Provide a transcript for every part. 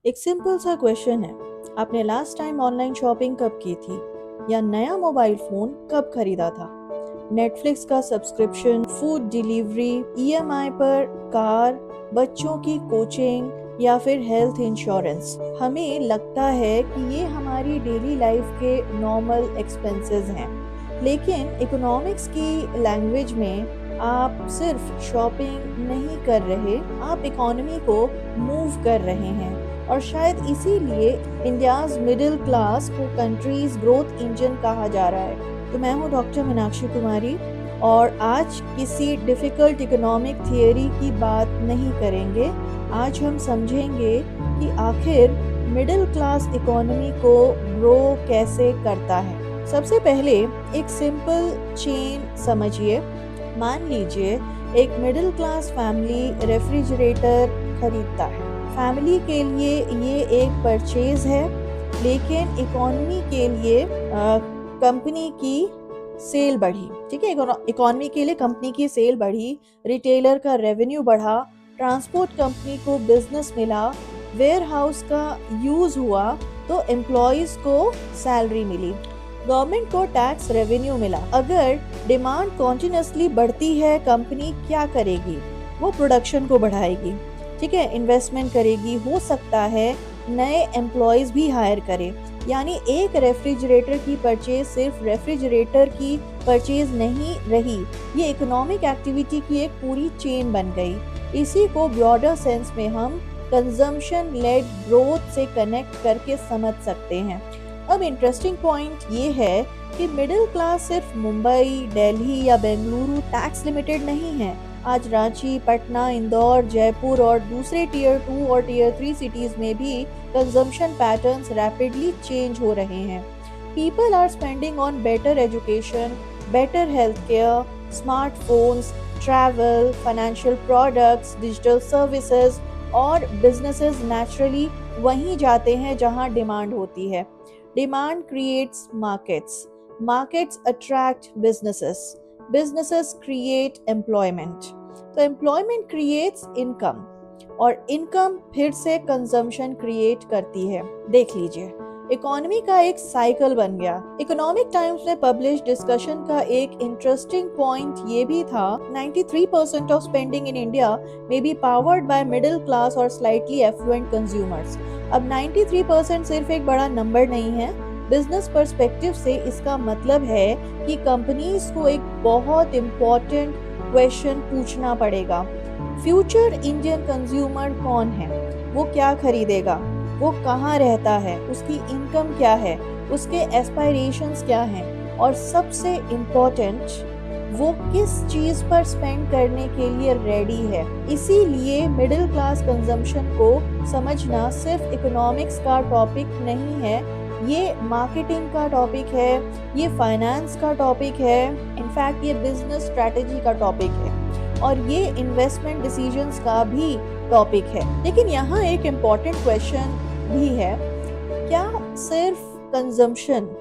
एक सिंपल सा क्वेश्चन है, आपने लास्ट टाइम ऑनलाइन शॉपिंग कब की थी? या नया मोबाइल फोन कब खरीदा था? नेटफ्लिक्स का सब्सक्रिप्शन, फूड डिलीवरी, ईएमआई पर कार, बच्चों की कोचिंग या फिर हेल्थ इंश्योरेंस। हमें लगता है कि ये हमारी डेली लाइफ के नॉर्मल एक्सपेंसेस हैं, लेकिन इकोनॉमिक्स की लैंग्वेज में आप सिर्फ शॉपिंग नहीं कर रहे, आप इकोनॉमी को मूव कर रहे हैं। और शायद इसीलिए इंडियाज मिडिल क्लास को कंट्रीज ग्रोथ इंजन कहा जा रहा है। तो मैं हूँ डॉक्टर मीनाक्षी कुमारी, और आज किसी डिफिकल्ट इकोनॉमिक थियरी की बात नहीं करेंगे। आज हम समझेंगे कि आखिर मिडिल क्लास इकोनॉमी को ग्रो कैसे करता है। सबसे पहले एक सिंपल चेन समझिए। मान लीजिए एक मिडिल क्लास फैमिली रेफ्रिजरेटर खरीदता है। फैमिली के लिए ये एक परचेज है, लेकिन इकोनॉमी के लिए कंपनी की सेल बढ़ी। ठीक है, इकोनॉमी के लिए कंपनी की सेल बढ़ी, रिटेलर का रेवेन्यू बढ़ा, ट्रांसपोर्ट कंपनी को बिजनेस मिला, वेयर हाउस का यूज हुआ तो एम्प्लॉयज को सैलरी मिली, गवर्नमेंट को टैक्स रेवेन्यू मिला। अगर डिमांड कॉन्टिन्यूसली बढ़ती है, कंपनी क्या करेगी? वो प्रोडक्शन को बढ़ाएगी, ठीक है, इन्वेस्टमेंट करेगी, हो सकता है नए एम्प्लॉयज भी हायर करे। यानी एक रेफ्रिजरेटर की परचेज सिर्फ रेफ्रिजरेटर की परचेज नहीं रही, ये इकोनॉमिक एक्टिविटी की एक पूरी चेन बन गई। इसी को ब्रॉडर सेंस में हम कंजम्पशन लेड ग्रोथ से कनेक्ट करके समझ सकते हैं। अब इंटरेस्टिंग पॉइंट ये है कि मिडिल क्लास सिर्फ मुंबई, दिल्ली या बेंगलुरु टैक्स लिमिटेड नहीं है। आज रांची, पटना, इंदौर, जयपुर और दूसरे टियर 2 और टियर 3 सिटीज में भी कंजम्पशन पैटर्न्स रैपिडली चेंज हो रहे हैं। People are spending on better education, better health care, smartphones, travel, financial products, digital services, और बिजनेसेस नेचुरली वहीं जाते हैं जहां डिमांड होती है। Demand creates markets. Markets attract businesses. Businesses create employment. तो employment creates income. और income फिर से consumption create करती है। देख लीजिए, इकोनॉमी का एक साइकिल बन गया। इकोनॉमिक टाइम्स में पब्लिश डिस्कशन का एक इंटरेस्टिंग पॉइंट ये भी था, 93% of spending in India may be powered by middle class और स्लाइटली एफ्लुएंट कंज्यूमर्स। अब 93% सिर्फ एक बड़ा नंबर नहीं है। बिजनेस पर्सपेक्टिव से इसका मतलब है कि कंपनीज को एक बहुत इम्पोर्टेंट क्वेश्चन पूछना पड़ेगा। फ्यूचर इंडियन कंज्यूमर कौन है? वो क्या खरीदेगा? वो कहाँ रहता है? उसकी इनकम क्या है? उसके एस्पायरेशंस क्या हैं? और सबसे इम्पोर्टेंट, वो किस चीज पर स्पेंड करने के लिए रेडी है। इसीलिए मिडिल क्लास कंजम्पशन को समझना सिर्फ इकोनॉमिक्स का टॉपिक नहीं है, ये मार्केटिंग का टॉपिक है, ये फाइनेंस का टॉपिक है, इनफैक्ट ये बिजनेस स्ट्रेटेजी का टॉपिक है, और ये इन्वेस्टमेंट डिसीजंस का भी टॉपिक है। लेकिन यहाँ एक इम्पॉर्टेंट क्वेश्चन भी है, क्या सिर्फ कंजम्पशन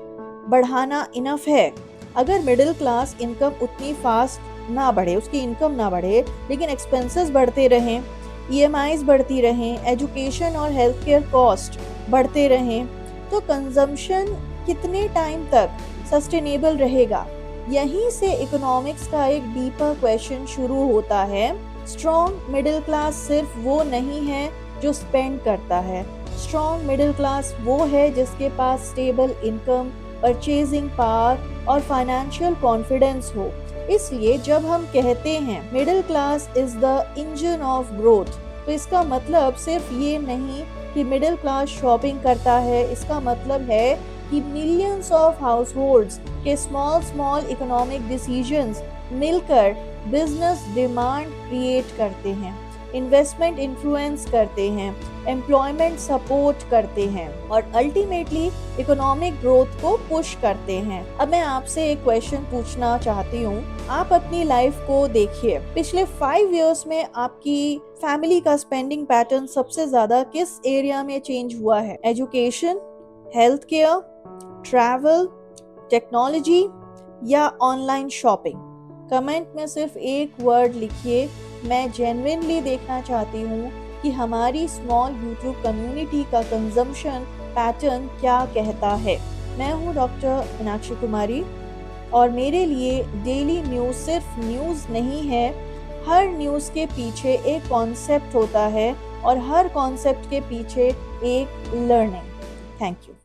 बढ़ाना इनफ है? अगर मिडिल क्लास इनकम उतनी फास्ट ना बढ़े, उसकी इनकम ना बढ़े, लेकिन एक्सपेंसेस बढ़ते रहें, ईएमआईज बढ़ती रहें, एजुकेशन और हेल्थ केयर कॉस्ट बढ़ते रहें, तो कंजम्पशन कितने टाइम तक सस्टेनेबल रहेगा? यहीं से इकोनॉमिक्स का एक डीपर क्वेश्चन शुरू होता है। स्ट्रॉन्ग मिडिल क्लास सिर्फ वो नहीं है जो स्पेंड करता है। स्ट्रॉन्ग मिडिल क्लास वो है जिसके पास स्टेबल इनकम, परचेजिंग पावर और फाइनेंशियल कॉन्फिडेंस हो। इसलिए जब हम कहते हैं middle class is the engine of growth, तो इसका मतलब सिर्फ ये नहीं कि मिडिल क्लास शॉपिंग करता है। इसका मतलब है कि मिलियंस ऑफ हाउसहोल्ड्स के स्मॉल इकोनॉमिक डिसीजंस मिलकर बिजनेस डिमांड क्रिएट करते हैं, इन्वेस्टमेंट इन्फ्लुएंस करते हैं, एम्प्लॉयमेंट सपोर्ट करते हैं, और अल्टीमेटली इकोनॉमिक ग्रोथ को पुश करते हैं। अब मैं आपसे एक क्वेश्चन पूछना चाहती हूँ। आप अपनी लाइफ को देखिए, पिछले 5 इयर्स में आपकी फैमिली का स्पेंडिंग पैटर्न सबसे ज्यादा किस एरिया में चेंज हुआ है? Education, health care, travel, technology या ऑनलाइन शॉपिंग? कमेंट में सिर्फ एक वर्ड लिखिए। मैं जेन्युइनली देखना चाहती हूँ कि हमारी स्मॉल यूट्यूब कम्युनिटी का कंजम्पशन पैटर्न क्या कहता है। मैं हूँ डॉक्टर मीनाक्षी कुमारी और मेरे लिए डेली न्यूज़ सिर्फ न्यूज़ नहीं है। हर न्यूज़ के पीछे एक कॉन्सेप्ट होता है और हर कॉन्सेप्ट के पीछे एक लर्निंग। Thank you.